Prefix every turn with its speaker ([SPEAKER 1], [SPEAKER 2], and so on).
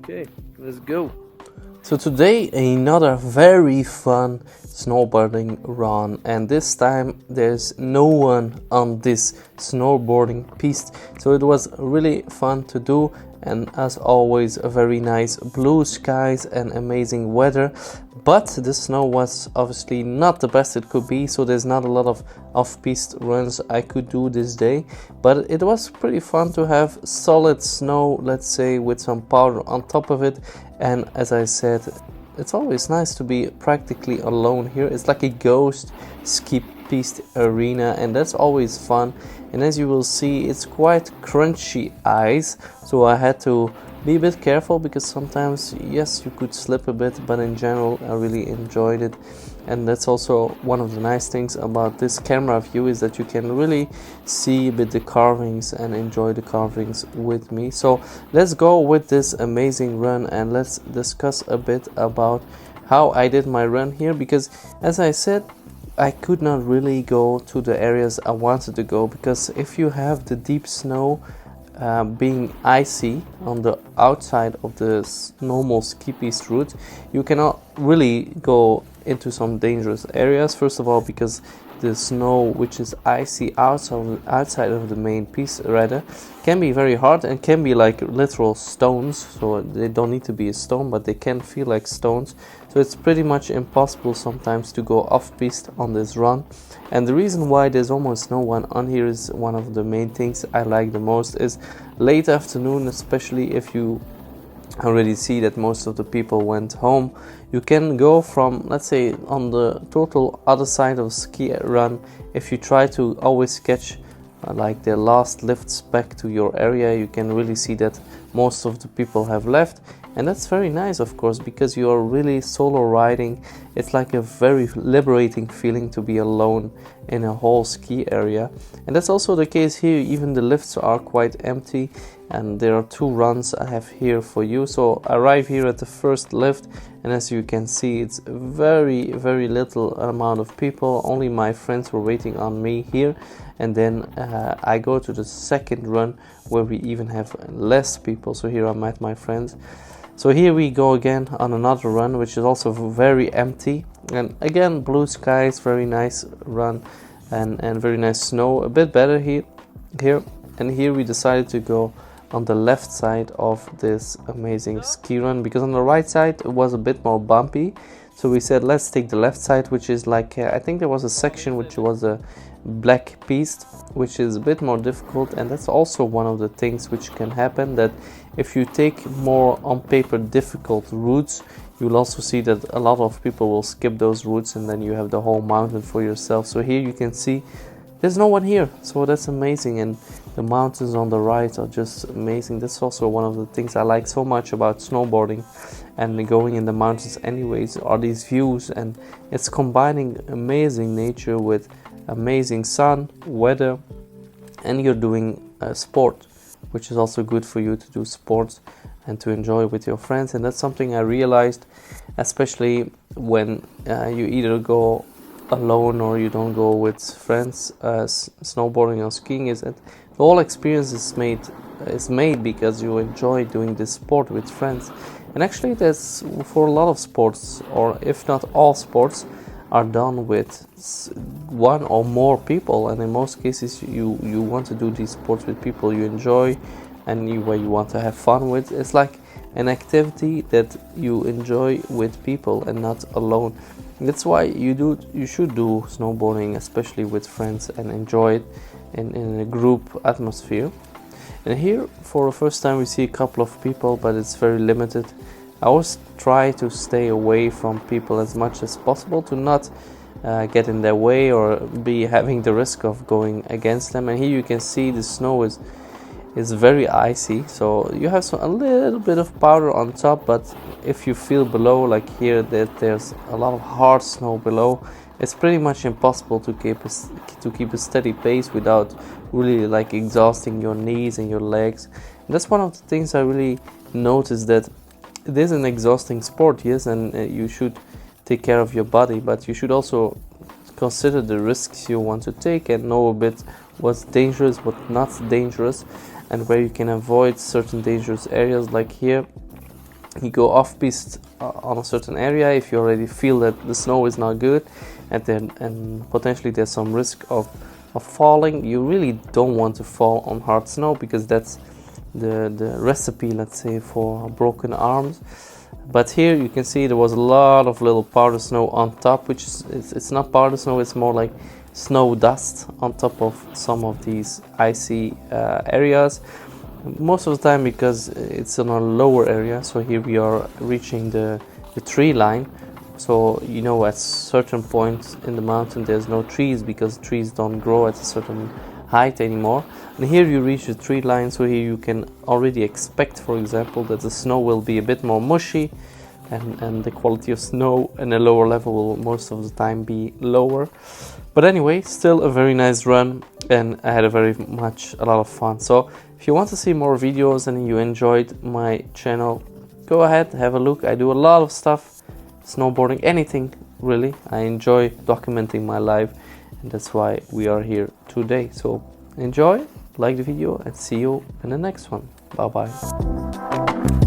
[SPEAKER 1] Okay, let's go.
[SPEAKER 2] So today another very fun snowboarding run, and this time there's no one on this snowboarding piste, so it was really fun to do, and as always very nice blue skies and amazing weather. But the snow was obviously not the best it could be, so there's not a lot of off-piste runs I could do this day, but it was pretty fun to have solid snow, let's say, with some powder on top of it. And as I said, it's always nice to be practically alone here. It's like a ghost ski piste arena, and that's always fun. And as you will see, it's quite crunchy ice, so I had to be a bit careful because sometimes, yes, you could slip a bit, but in general I really enjoyed it. And that's also one of the nice things about this camera view, is that you can really see a bit the carvings and enjoy the carvings with me. So let's go with this amazing run and let's discuss a bit about how I did my run here, because as I said, I could not really go to the areas I wanted to go, because if you have the deep snow being icy on the outside of the normal ski piste route, you cannot really go into some dangerous areas. First of all, because the snow which is icy outside of the main piste rather can be very hard and can be like literal stones. So they don't need to be a stone, but they can feel like stones. So it's pretty much impossible sometimes to go off piste on this run. And the reason why there's almost no one on here is one of the main things I like the most is late afternoon, especially if you already see that most of the people went home. You can go from, let's say, on the total other side of ski run. If you try to always catch like the last lifts back to your area, you can really see that most of the people have left. And that's very nice, of course, because you are really solo riding. It's like a very liberating feeling to be alone in a whole ski area. And that's also the case here. Even the lifts are quite empty, and there are two runs I have here for you. So I arrive here at the first lift, and as you can see, it's very little amount of people. Only my friends were waiting on me here. And then I go to the second run where we even have less people. So here I met my friends. So here we go again on another run, which is also very empty, and again blue skies, very nice run, and very nice snow, a bit better here. And here we decided to go on the left side of this amazing ski run, because on the right side it was a bit more bumpy. So we said let's take the left side, which is like I think there was a section which was a black piste, which is a bit more difficult. And that's also one of the things which can happen, that if you take more on paper difficult routes, you'll also see that a lot of people will skip those routes, and then you have the whole mountain for yourself. So here you can see there's no one here, so that's amazing. And the mountains on the right are just amazing. That's also one of the things I like so much about snowboarding and going in the mountains anyways, are these views. And it's combining amazing nature with amazing sun, weather, and you're doing sport, which is also good for you to do sports and to enjoy with your friends. And that's something I realized, especially when you either go alone or you don't go with friends snowboarding or skiing, is that the whole experience is made because you enjoy doing this sport with friends. And actually that's for a lot of sports, or if not all sports, are done with one or more people. And in most cases you want to do these sports with people you enjoy and where you want to have fun with. It's like an activity that you enjoy with people and not alone. That's why you should do snowboarding, especially with friends, and enjoy it in a group atmosphere. And here for the first time we see a couple of people, but it's very limited. I always try to stay away from people as much as possible, to not get in their way or be having the risk of going against them. And here you can see the snow is very icy, so you have a little bit of powder on top, but if you feel below, like here, that there's a lot of hard snow below, it's pretty much impossible to keep a steady pace without really like exhausting your knees and your legs. And that's one of the things I really noticed, that it is an exhausting sport, yes, and you should take care of your body, but you should also consider the risks you want to take and know a bit what's dangerous, what's not dangerous, and where you can avoid certain dangerous areas. Like here You go off piste on a certain area if you already feel that the snow is not good, and potentially there's some risk of falling. You really don't want to fall on hard snow, because that's the recipe, let's say, for broken arms. But here you can see there was a lot of little powder snow on top, which is it's not powder snow, it's more like snow dust on top of some of these icy areas. Most of the time, because it's in a lower area. So here we are reaching the tree line. So you know, at certain points in the mountain there's no trees, because trees don't grow at a certain height anymore. And here you reach the tree line, so here you can already expect, for example, that the snow will be a bit more mushy, and the quality of snow in a lower level will most of the time be lower. But anyway, still a very nice run, and I had a lot of fun. So if you want to see more videos and you enjoyed my channel, go ahead, have a look. I do a lot of stuff, snowboarding, anything really. I enjoy documenting my life, and that's why we are here today. So enjoy, like the video, and see you in the next one. Bye bye.